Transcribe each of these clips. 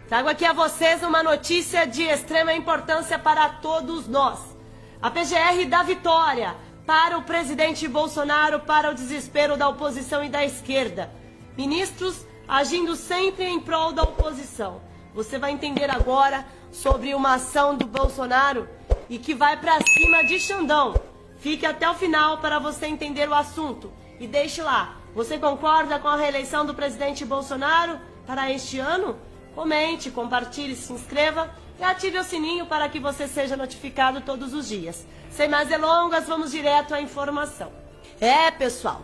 Trago aqui a vocês uma notícia de extrema importância para todos nós. A PGR dá vitória para o presidente Bolsonaro, para o desespero da oposição e da esquerda. Ministros agindo sempre em prol da oposição. Você vai entender agora sobre uma ação do Bolsonaro e que vai para cima de Xandão. Fique até o final para você entender o assunto. E deixe lá, você concorda com a reeleição do presidente Bolsonaro para este ano? Comente, compartilhe, se inscreva e ative o sininho para que você seja notificado todos os dias. Sem mais delongas, vamos direto à informação. Pessoal,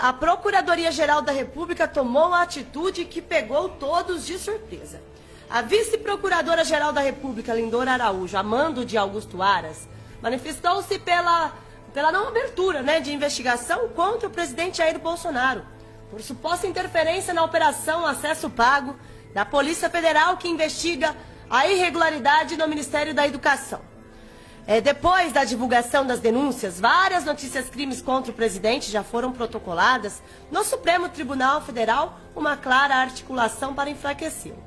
a Procuradoria-Geral da República tomou uma atitude que pegou todos de surpresa. A vice-procuradora-geral da República, Lindora Araújo, a mando de Augusto Aras, manifestou-se pela não abertura de investigação contra o presidente Jair Bolsonaro, por suposta interferência na Operação Acesso Pago da Polícia Federal, que investiga a irregularidade no Ministério da Educação. Depois da divulgação das denúncias, várias notícias crimes contra o presidente já foram protocoladas no Supremo Tribunal Federal, uma clara articulação para enfraquecê-lo.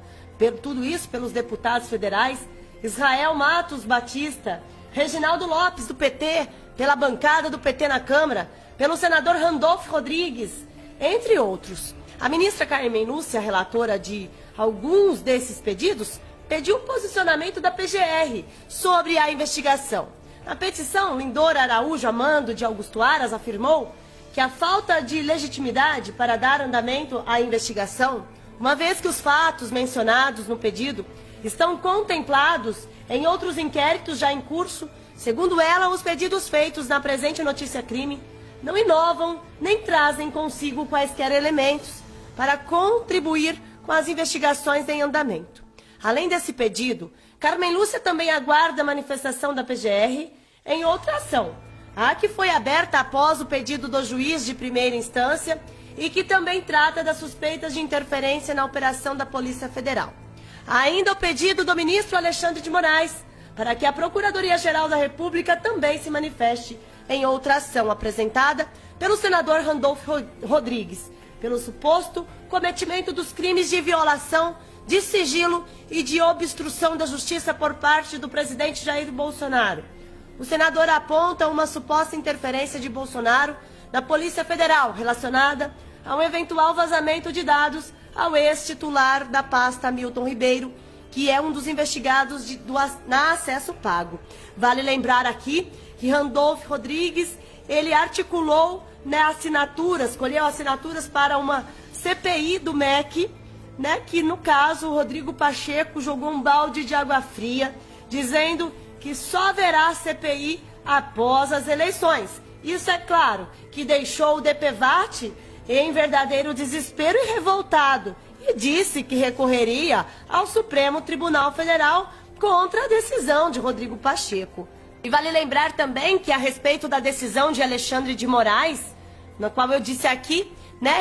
Tudo isso pelos deputados federais Israel Matos Batista, Reginaldo Lopes, do PT, pela bancada do PT na Câmara, pelo senador Randolfo Rodrigues, entre outros. A ministra Carmen Lúcia, relatora de alguns desses pedidos, pediu o posicionamento da PGR sobre a investigação. Na petição, Lindora Araújo, a mando de Augusto Aras, afirmou que a falta de legitimidade para dar andamento à investigação, uma vez que os fatos mencionados no pedido estão contemplados em outros inquéritos já em curso, segundo ela, os pedidos feitos na presente notícia-crime não inovam nem trazem consigo quaisquer elementos para contribuir com as investigações em andamento. Além desse pedido, Carmen Lúcia também aguarda a manifestação da PGR em outra ação, a que foi aberta após o pedido do juiz de primeira instância e que também trata das suspeitas de interferência na operação da Polícia Federal. Ainda o pedido do ministro Alexandre de Moraes para que a Procuradoria-Geral da República também se manifeste em outra ação apresentada pelo senador Randolfo Rodrigues, pelo suposto cometimento dos crimes de violação de sigilo e de obstrução da justiça por parte do presidente Jair Bolsonaro. O senador aponta uma suposta interferência de Bolsonaro na Polícia Federal relacionada a um eventual vazamento de dados ao ex-titular da pasta Milton Ribeiro, que é um dos investigados na Acesso Pago. Vale lembrar aqui que Randolfo Rodrigues, ele articulou assinaturas, escolheu assinaturas para uma CPI do MEC, que no caso o Rodrigo Pacheco jogou um balde de água fria, dizendo que só haverá CPI após as eleições. Isso, é claro, que deixou o DPVAT em verdadeiro desespero e revoltado, e disse que recorreria ao Supremo Tribunal Federal contra a decisão de Rodrigo Pacheco. E vale lembrar também que, a respeito da decisão de Alexandre de Moraes, na qual eu disse aqui,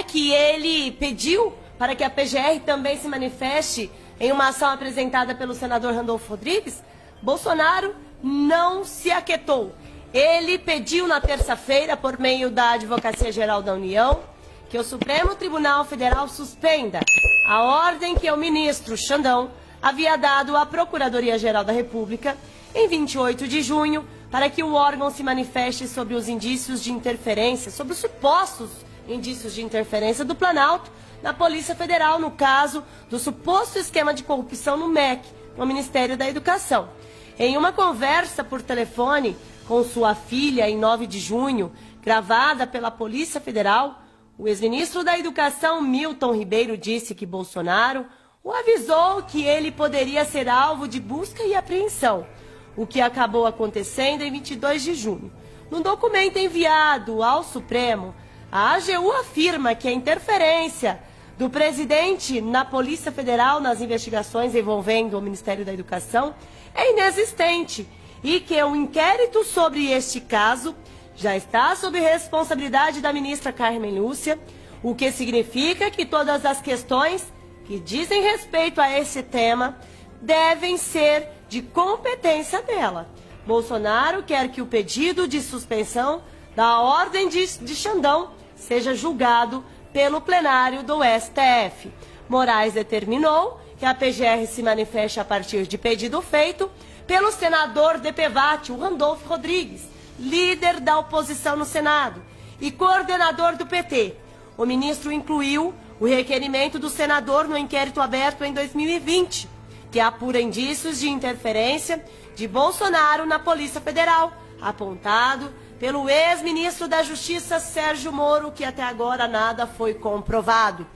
que ele pediu para que a PGR também se manifeste em uma ação apresentada pelo senador Randolfo Rodrigues, Bolsonaro não se aquietou. Ele pediu na terça-feira, por meio da Advocacia Geral da União, que o Supremo Tribunal Federal suspenda a ordem que o ministro Xandão havia dado à Procuradoria-Geral da República em 28 de junho, para que o órgão se manifeste sobre os indícios de interferência, sobre os supostos indícios de interferência do Planalto na Polícia Federal, no caso do suposto esquema de corrupção no MEC, no Ministério da Educação. Em uma conversa por telefone com sua filha em 9 de junho, gravada pela Polícia Federal, o ex-ministro da Educação, Milton Ribeiro, disse que Bolsonaro o avisou que ele poderia ser alvo de busca e apreensão, o que acabou acontecendo em 22 de junho. Num documento enviado ao Supremo, a AGU afirma que a interferência do presidente na Polícia Federal nas investigações envolvendo o Ministério da Educação é inexistente e que o inquérito sobre este caso já está sob responsabilidade da ministra Carmen Lúcia, o que significa que todas as questões que dizem respeito a esse tema devem ser de competência dela. Bolsonaro quer que o pedido de suspensão da ordem de Xandão seja julgado pelo plenário do STF. Moraes determinou que a PGR se manifeste a partir de pedido feito pelo senador DPVAT, o Randolfo Rodrigues, líder da oposição no Senado e coordenador do PT. O ministro incluiu o requerimento do senador no inquérito aberto em 2020, que apura indícios de interferência de Bolsonaro na Polícia Federal, apontado pelo ex-ministro da Justiça, Sérgio Moro, que até agora nada foi comprovado.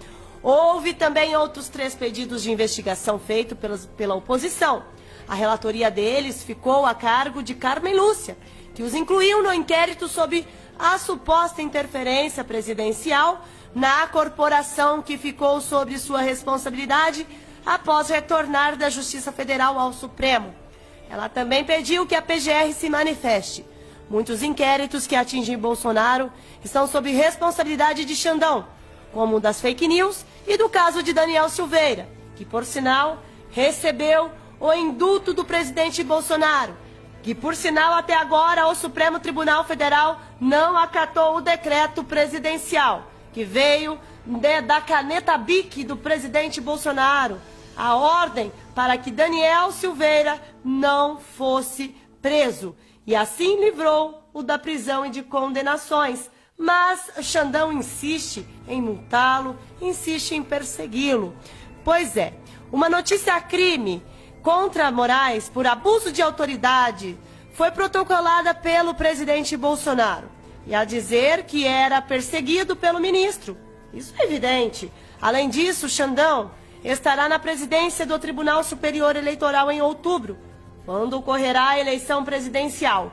Houve também outros 3 pedidos de investigação feitos pela oposição. A relatoria deles ficou a cargo de Carmen Lúcia, que os incluiu no inquérito sobre a suposta interferência presidencial na corporação que ficou sob sua responsabilidade após retornar da Justiça Federal ao Supremo. Ela também pediu que a PGR se manifeste. Muitos inquéritos que atingem Bolsonaro estão sob responsabilidade de Xandão, como o das fake news e do caso de Daniel Silveira, que, por sinal, recebeu o indulto do presidente Bolsonaro, que, por sinal, até agora o Supremo Tribunal Federal não acatou o decreto presidencial, que veio da caneta BIC do presidente Bolsonaro, a ordem para que Daniel Silveira não fosse preso. E assim livrou o da prisão e de condenações. Mas Xandão insiste em multá-lo, insiste em persegui-lo. Pois é, uma notícia crime contra Moraes por abuso de autoridade foi protocolada pelo presidente Bolsonaro. E a dizer que era perseguido pelo ministro. Isso é evidente. Além disso, Xandão estará na presidência do Tribunal Superior Eleitoral em outubro, quando ocorrerá a eleição presidencial.